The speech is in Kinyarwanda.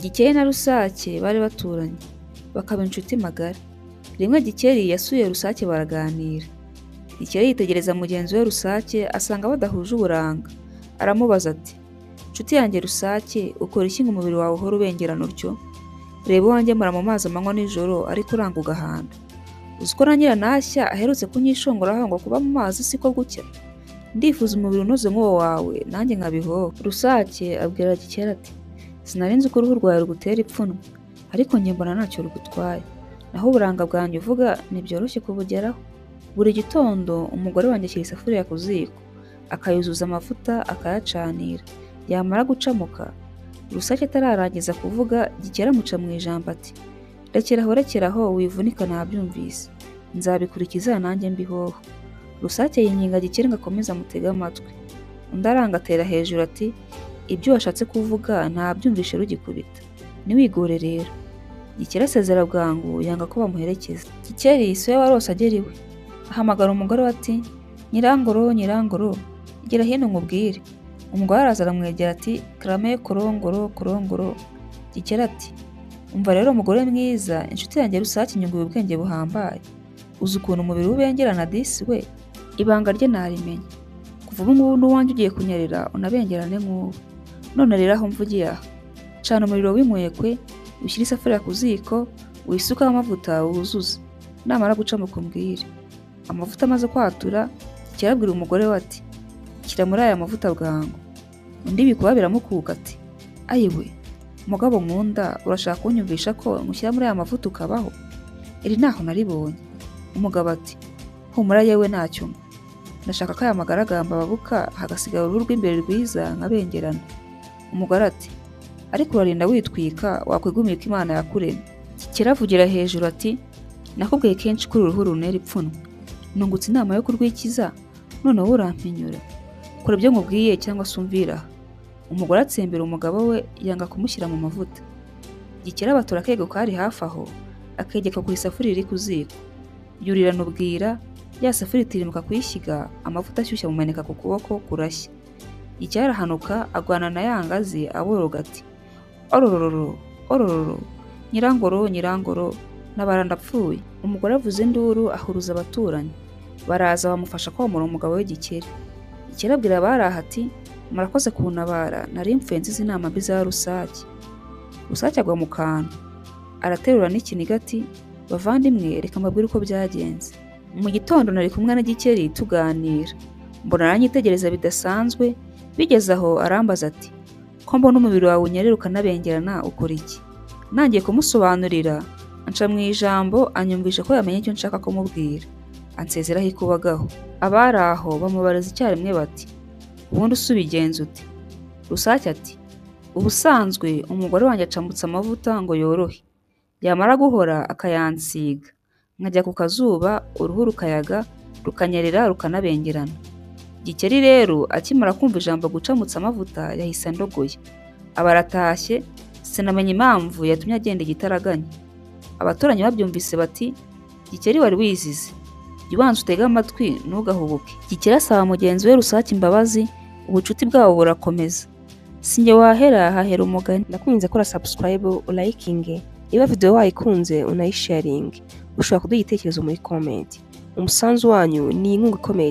Gikeli na Rusake bari baturanye, bakaba inshuti magara. Rimwe Gikeli yasuye Rusake baraganira. Gikeli yitegereza mugenzi we Rusake asanga badahuje uburanga. Aramubaza ati: "Nshuti yanjye Rusake, ukora iki ngo umubiri wawe uhora ubengerana utyo? Reba uwanjye mara mu mazi amanywa nijoro ariko uranga ugahanda. Uzi ko na Nyiranashya aherutse kunyishongoraho ngo kuba mu mazi siko gucya? Ndifuza umubiri unoze nk'uwo wawe nanjye nkabihoha." Rusake abwira Gikeli ati: "Sinari nzi ko uruhu rwawe rugutera ipfunwe, ariko njye mbona ntacyo rugutwaye. Naho uburanga bwanjye uvuga ntibyoroshye kubugeraho. Buri gitondo umugore wanjye ashyira isafuriya ku ziko, akayuzuza amavuta akayacanira. Yamara gucamuka." Rusake atararangiza kuvuga, Gikeli amuca mu ijambo ati: rekeraho wivunika nabyumvise. Nzabikurikiza nanjye mbihoho." Rusake yinginga Gikeli ngo akomeze amutege amatwi. Undi aranga atera hejuru ati: "Ibyo washatse kuvuga ntabyumvishe rugikubita. Ntiwigore rero." Gikeli asezera bwangu yanga ko bamuherekeza. Gikeli si we warose agera iwe. Ahamagara umugore we ati: "Nyirangoro, Nyirangoro, gera hino nkubwire." Umugore araza aramwegera ati: "Karame korongoro, korongoro." Gikeli ati: "Umva rero mugore mwiza, inshuti yanjye Rusake inyunguye ubwenge buhambaye. Uzi ukuntu umubiri ubengerana disi we? Ibanga rye narimenya. Kuva ubu ngubu n'uwanjye ugiye kunyerera unabengerane nk'uwo. None rero aho mvugiye aha, cana umuriro w'inkwekwe, ushyire isafuriya ku ziko, wisukaho amavuta wuzuze. Namara gucamuka umbwire." Amavuta amaze kwatura, Gikeli abwira umugore we ati: "Shyira muri aya mavuta bwangu." Undi bikuba biramukuka ati: "Ayiwe, mugabo nkunda, urashaka kunyumvisha ko ngushyira muri aya mavuta ukabaho? Iri ntaho naribonye." Umugabo ati: "Humura yewe ntacyo mba. Ndashaka ko aya magaragamba babuka hagasigara uruhu rw'imbere rwiza nkabengerana." Umugore ati: "Ariko urarinda witwika, wakwigumira ko Imana yakuremye." Gikeli avugira hejuru ati: "Nakubwiye kenshi ko uru ruhu runtera ipfunwe. Nungutse inama yo kurwikiza, none wowe urampinyura. Kora ibyo nkubwiye cyangwa se umvira aha." Umugore atsembera umugabo we yanga kumushyira mu mavuta. Gikeli abatura akego kari hafi aho, akegeka ku isafuriya iri ku ziko. Yurirana ubwira, ya safuriya itirimuka kuyishyiga, amavuta ashyushye amumeneka ku kuboko kurashya. Gikeli arahanuka agwana na ya ngazi aboroga ati: "Ororororo, orororo, Nyirangoro, Nyirangoro, nabara ndapfuye." Umugore avuza induru ahuruza abaturanyi. Baraza bamufasha komora umugabo we Gikeli. Gikeli abwira abari aha ati: "Murakoze kuntabara, nari mpfuye nzize inama mbi za Rusake." Rusake agwa mu kantu. Araterura n'ikiniga ati: "Bavandimwe, reka mbabwire uko byagenze. Mu gitondo nari kumwe na Gikeli tuganira. Mbona aranyitegereza bidasanzwe, bigeze aho arambaza ati: 'Ko mbona umubiri wawe unyerera ukanabengerana ukora iki?' Nangiye kumusobanurira, anca mu ijambo anyumvisha ko yamenye icyo nshaka kumubwira. Ansezeraho ikubagaho." Abari aho bamubariza icyarimwe bati: "Ubundi usubigenza ute?" Rusake ati: "Ubusanzwe umugore wanjye acambutse amavuta ngo yorohe. Yamara guhora akayansiga. Nkajya ku kazuba, uruhu rukayaga, rukanyerera rukanabengerana." Gikeli rero akimara kumva ijambo gucamutsa amavuta yahise andogoye. Aba aratashye, sinamenya impamvu yatumye agenda igitaraganya. Abaturanyi babyumvise bati: "Gikeli wari wizize. Jya ubanza utege amatwi ntugahubuke." Gikeli asaba mugenzi we Rusake imbabazi, ubucuti bwabo burakomeza. Sinjye wahera hahera umugani. Ndakuminze kora subscribe, ulayikinge. Niba video wayikunze unayisharinge. Ushobora kuduha igitekerezo muri comment. Umusanzu wanyu ni inkunga ikomeye.